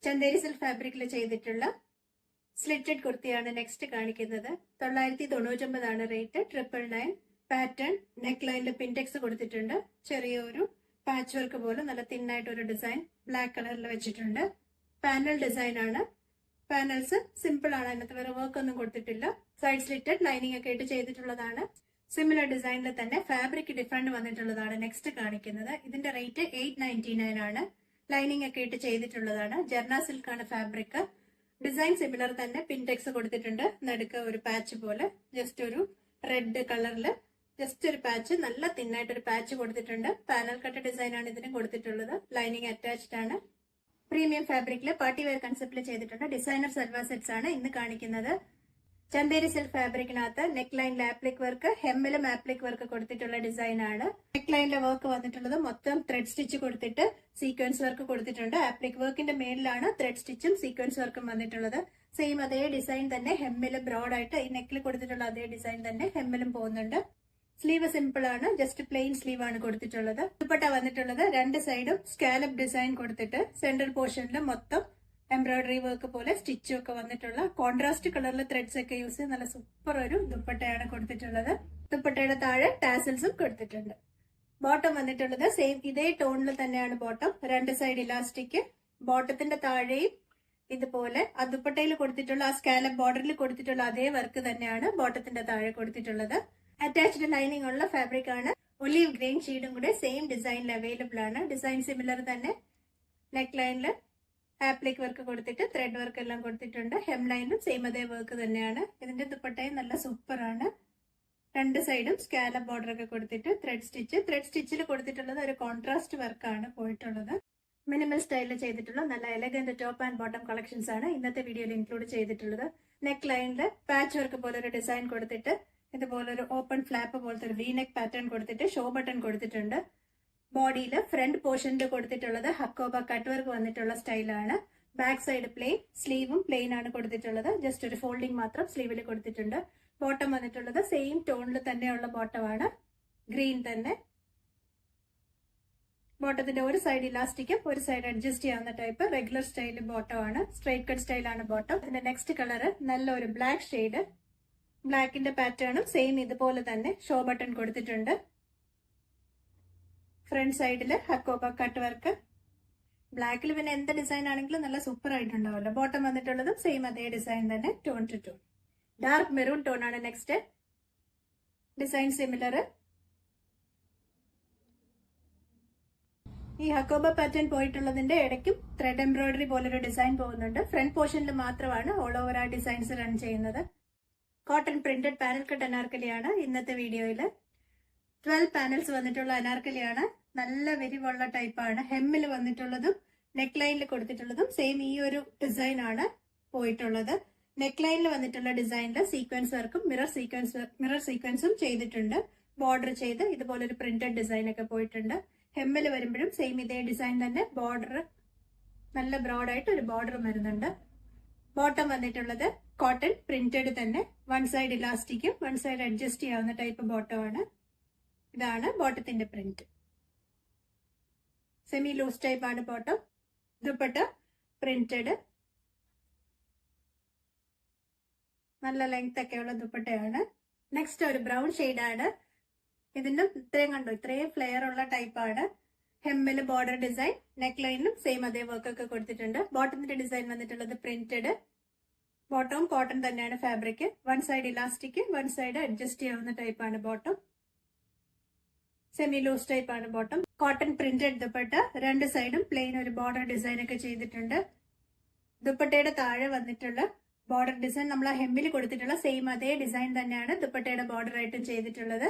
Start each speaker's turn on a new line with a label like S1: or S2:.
S1: Chanderi silk ഫാബ്രിക്കിൽ ചെയ്തിട്ടുള്ള slitted കുർത്തിയാണ് നെക്സ്റ്റ് കാണിക്കുന്നത്. 999 റേറ്റ്. 999 പാറ്റേൺ. നെക്ക് ലൈനിൽ പിൻടെക്സ് കൊടുത്തിട്ടുണ്ട്. ചെറിയൊരു പാച്ച് വർക്ക് പോലെ നല്ല തിന്നായിട്ട് ഒരു ഡിസൈൻ ബ്ലാക്ക് കളറിൽ വെച്ചിട്ടുണ്ട്. പാനൽ ഡിസൈൻ ആണ്. പാനൽസ് സിമ്പിൾ ആണ്, അതിനകത്ത് വേറെ വർക്ക് ഒന്നും കൊടുത്തിട്ടില്ല. സൈഡ് സ്ലിറ്റഡ് ലൈനിങ് ഒക്കെ ആയിട്ട് ചെയ്തിട്ടുള്ളതാണ്. സിമിലർ ഡിസൈനിൽ തന്നെ ഫാബ്രിക് ഡിഫറെന്റ് വന്നിട്ടുള്ളതാണ് നെക്സ്റ്റ് കാണിക്കുന്നത്. ഇതിന്റെ റേറ്റ് 899 ആണ്. ലൈനിങ് ഒക്കെ ഇട്ട് ചെയ്തിട്ടുള്ളതാണ്. ജർണ സിൽക്ക് ആണ് ഫാബ്രിക്. ഡിസൈൻ സിമിലർ തന്നെ. പിൻടെക്സ് കൊടുത്തിട്ടുണ്ട്. നടുക്ക് ഒരു പാച്ച് പോലെ ജസ്റ്റ് ഒരു റെഡ് കളറിൽ ജസ്റ്റ് ഒരു പാച്ച്, നല്ല തിന്നായിട്ട് ഒരു പാച്ച് കൊടുത്തിട്ടുണ്ട്. പാനൽ കട്ട് ഡിസൈൻ ആണ് ഇതിന് കൊടുത്തിട്ടുള്ളത്. ലൈനിങ് അറ്റാച്ച്ഡ് ആണ്. പ്രീമിയം ഫാബ്രിക്കില് പാർട്ടി വെയർ കൺസെപ്റ്റിൽ ചെയ്തിട്ടുണ്ട്. ഡിസൈനർ സൽവാർ സെറ്റ്സ് ആണ് ഇന്ന് കാണിക്കുന്നത്. ചന്ദേരി സിൽക്ക് ഫാബ്രിക്കിനകത്ത് നെക്ക് ലൈനിൽ ആപ്ലിക് വർക്ക്, ഹെമ്മിലും ആപ്ലിക് വർക്ക് കൊടുത്തിട്ടുള്ള ഡിസൈൻ ആണ്. നെക്ക് ലൈനിലെ വർക്ക് വന്നിട്ടുള്ളത് മൊത്തം ത്രെഡ് സ്റ്റിച്ച് കൊടുത്തിട്ട് സീക്വൻസ് വർക്ക് കൊടുത്തിട്ടുണ്ട്. ആപ്ലിക് വർക്കിന്റെ മേലിലാണ് ത്രെഡ് സ്റ്റിച്ചും സീക്വൻസ് വർക്കും വന്നിട്ടുള്ളത്. സെയിം അതേ ഡിസൈൻ തന്നെ ഹെമ്മില് ബ്രോഡ് ആയിട്ട് ഈ നെക്കിൽ കൊടുത്തിട്ടുള്ള അതേ ഡിസൈൻ തന്നെ ഹെമ്മിലും പോകുന്നുണ്ട്. സ്ലീവ് സിമ്പിൾ ആണ്, ജസ്റ്റ് പ്ലെയിൻ സ്ലീവ് ആണ് കൊടുത്തിട്ടുള്ളത്. ദുപ്പട്ട വന്നിട്ടുള്ളത് രണ്ട് സൈഡും സ്കാലപ്പ് ഡിസൈൻ കൊടുത്തിട്ട് സെൻട്രൽ പോർഷനിൽ മൊത്തം എംബ്രോയിഡറി വർക്ക് പോലെ സ്റ്റിച്ചും ഒക്കെ വന്നിട്ടുള്ള കോൺട്രാസ്റ്റ് കളറിൽ ത്രെഡ്സ് ഒക്കെ യൂസ് ചെയ്ത് നല്ല സൂപ്പർ ഒരു ദുപ്പട്ടയാണ് കൊടുത്തിട്ടുള്ളത്. ദുപ്പട്ടയുടെ താഴെ ടാസൽസും കൊടുത്തിട്ടുണ്ട്. ബോട്ടം വന്നിട്ടുള്ളത് സെയിം ഇതേ ടോണിൽ തന്നെയാണ് ബോട്ടം. രണ്ട് സൈഡ് ഇലാസ്റ്റിക്. ബോട്ടത്തിന്റെ താഴെയും ഇതുപോലെ ആ ദുപ്പട്ടയിൽ കൊടുത്തിട്ടുള്ള ആ സ്കാലപ്പ് ബോർഡറിൽ കൊടുത്തിട്ടുള്ള അതേ വർക്ക് തന്നെയാണ് ബോട്ടത്തിന്റെ താഴെ കൊടുത്തിട്ടുള്ളത്. അറ്റാച്ച്ഡ് ലൈനിങ് ഉള്ള ഫാബ്രിക് ആണ്. ഒലീവ് ഗ്രീൻ ഷെയ്ഡും കൂടെ സെയിം ഡിസൈനിൽ അവൈലബിൾ ആണ്. ഡിസൈൻ സിമിലർ തന്നെ. നെക്ക് ലൈനിൽ ആപ്ലിക് വർക്ക് കൊടുത്തിട്ട് ത്രെഡ് വർക്ക് എല്ലാം കൊടുത്തിട്ടുണ്ട്. ഹെം ലൈനും സെയിം അതേ വർക്ക് തന്നെയാണ്. ഇതിന്റെ ദുപ്പട്ടയും നല്ല സൂപ്പർ ആണ്. രണ്ട് സൈഡും സ്കാലപ്പ് ബോർഡർ ഒക്കെ കൊടുത്തിട്ട് ത്രെഡ് സ്റ്റിച്ചിൽ കൊടുത്തിട്ടുള്ളത് ഒരു കോൺട്രാസ്റ്റ് വർക്കാണ് പോയിട്ടുള്ളത്. മിനിമൽ സ്റ്റൈലിൽ ചെയ്തിട്ടുള്ള നല്ല elegant top and bottom collections ആണ് ഇന്നത്തെ വീഡിയോയിൽ ഇൻക്ലൂഡ് ചെയ്തിട്ടുള്ളത്. നെക്ക് ലൈനിൽ പാച്ച് വർക്ക് പോലെ ഒരു ഡിസൈൻ കൊടുത്തിട്ട് ഇതുപോലെ ഒരു ഓപ്പൺ ഫ്ലാപ്പ് പോലത്തെ ഒരു വി നെക്ക് പാറ്റേൺ കൊടുത്തിട്ട് ഷോ ബട്ടൺ കൊടുത്തിട്ടുണ്ട്. ബോഡിയിൽ ഫ്രണ്ട് പോർഷനിൽ കൊടുത്തിട്ടുള്ളത് ഹക്കോബ കട്ട് വർക്ക് വന്നിട്ടുള്ള സ്റ്റൈലാണ്. ബാക്ക് സൈഡ് പ്ലെയിൻ, സ്ലീവും പ്ലെയിൻ ആണ് കൊടുത്തിട്ടുള്ളത്. ജസ്റ്റ് ഒരു ഫോൾഡിംഗ് മാത്രം സ്ലീവിൽ കൊടുത്തിട്ടുണ്ട്. ബോട്ടം വന്നിട്ടുള്ളത് സെയിം ടോണിൽ തന്നെയുള്ള ബോട്ടമാണ്. ഗ്രീൻ തന്നെ. ബോട്ടത്തിന്റെ ഒരു സൈഡ് ഇലാസ്റ്റിക്കും ഒരു സൈഡ് അഡ്ജസ്റ്റ് ചെയ്യാവുന്ന ടൈപ്പ് റെഗുലർ സ്റ്റൈൽ ബോട്ടം ആണ്. സ്ട്രൈറ്റ് കട്ട് സ്റ്റൈലാണ് ബോട്ടം. ഇതിന്റെ നെക്സ്റ്റ് കളർ നല്ലൊരു ബ്ലാക്ക് ഷെയ്ഡ്. ബ്ലാക്കിന്റെ പാറ്റേണും സെയിം ഇതുപോലെ തന്നെ ഷോ ബട്ടൺ കൊടുത്തിട്ടുണ്ട്. ഫ്രണ്ട് സൈഡില് ഹക്കോബ കട്ട് വർക്ക്. ബ്ലാക്കിൽ പിന്നെ എന്ത് ഡിസൈൻ ആണെങ്കിലും നല്ല സൂപ്പർ ആയിട്ടുണ്ടാവല്ലോ. ബോട്ടം വന്നിട്ടുള്ളതും സെയിം അതേ ഡിസൈൻ തന്നെ tone to tone. Dark maroon tone ആണ് നെക്സ്റ്റ്. Design similar. ഈ ഹക്കോബ പാറ്റേൺ പോയിട്ടുള്ളതിന്റെ ഇടയ്ക്കും ത്രെഡ് എംബ്രോയിഡറി പോലൊരു ഡിസൈൻ പോകുന്നുണ്ട്. ഫ്രണ്ട് പോർഷനിൽ മാത്രമാണ് ഓൾ ഓവർ ആ ഡിസൈൻസ് റൺ ചെയ്യുന്നത്. കോട്ടൺ പ്രിന്റഡ് പാനൽ കട്ട് അനാർക്കലിയാണ് ഇന്നത്തെ വീഡിയോയിൽ. 12 പാനൽസ് വന്നിട്ടുള്ള അനാർക്കലിയാണ്. നല്ല വിരിവുള്ള ടൈപ്പാണ്. ഹെമ്മിൽ വന്നിട്ടുള്ളതും നെക്ക് ലൈനിൽ കൊടുത്തിട്ടുള്ളതും സെയിം ഈ ഒരു ഡിസൈൻ ആണ് പോയിട്ടുള്ളത്. നെക്ക് ലൈനിൽ വന്നിട്ടുള്ള ഡിസൈനിൽ സീക്വൻസ് വർക്കും മിറർ സീക്വൻസും ചെയ്തിട്ടുണ്ട്. ബോർഡർ ചെയ്ത് ഇതുപോലൊരു പ്രിന്റഡ് ഡിസൈൻ ഒക്കെ പോയിട്ടുണ്ട്. ഹെമ്മിൽ വരുമ്പോഴും സെയിം ഇതേ ഡിസൈൻ തന്നെ. ബോർഡർ നല്ല ബ്രോഡായിട്ട് ഒരു ബോർഡർ വരുന്നുണ്ട്. ബോട്ടം വന്നിട്ടുള്ളത് കോട്ടൺ പ്രിന്റഡ് തന്നെ. വൺ സൈഡ് ഇലാസ്റ്റിക്കും വൺ സൈഡ് അഡ്ജസ്റ്റ് ചെയ്യാവുന്ന ടൈപ്പ് ബോട്ടമാണ്. ഇതാണ് ബോട്ടത്തിന്റെ പ്രിന്റ്. സെമി ലൂസ് ടൈപ്പ് ആണ് ബോട്ടം. ദുപ്പട്ട പ്രിന്റഡ്. നല്ല ലെങ്ത് ഒക്കെയുള്ള ദുപ്പട്ടയാണ്. നെക്സ്റ്റ് ഒരു ബ്രൗൺ ആണ്. ഇതിന്റെ ഇത്രയും കണ്ടോ, ഇത്രയും ഫ്ലെയർ ഉള്ള ടൈപ്പാണ്. ഹെമ്മില് ബോർഡർ ഡിസൈൻ. നെക്ക് ലൈനിലും സെയിം അതേ വർക്ക് ഒക്കെ കൊടുത്തിട്ടുണ്ട്. ബോട്ടത്തിന്റെ ഡിസൈൻ വന്നിട്ടുള്ളത് പ്രിന്റഡ്. ബോട്ടവും കോട്ടൺ തന്നെയാണ് fabric. One side elastic one side adjust ചെയ്യാവുന്ന ടൈപ്പാണ് ബോട്ടം. സെമി ലൂസ് ടൈപ്പ് ആണ് ബോട്ടം. Cotton printed dupatta. രണ്ട് സൈഡും പ്ലെയിൻ ഒരു ബോർഡർ ഡിസൈൻ ഒക്കെ ചെയ്തിട്ടുണ്ട്. ദുപ്പട്ടയുടെ താഴെ വന്നിട്ടുള്ള ബോർഡർ ഡിസൈൻ നമ്മൾ ആ ഹെമ്മിൽ കൊടുത്തിട്ടുള്ള സെയിം അതേ ഡിസൈൻ തന്നെയാണ് ദുപ്പട്ടയുടെ ബോർഡർ ആയിട്ടും ചെയ്തിട്ടുള്ളത്.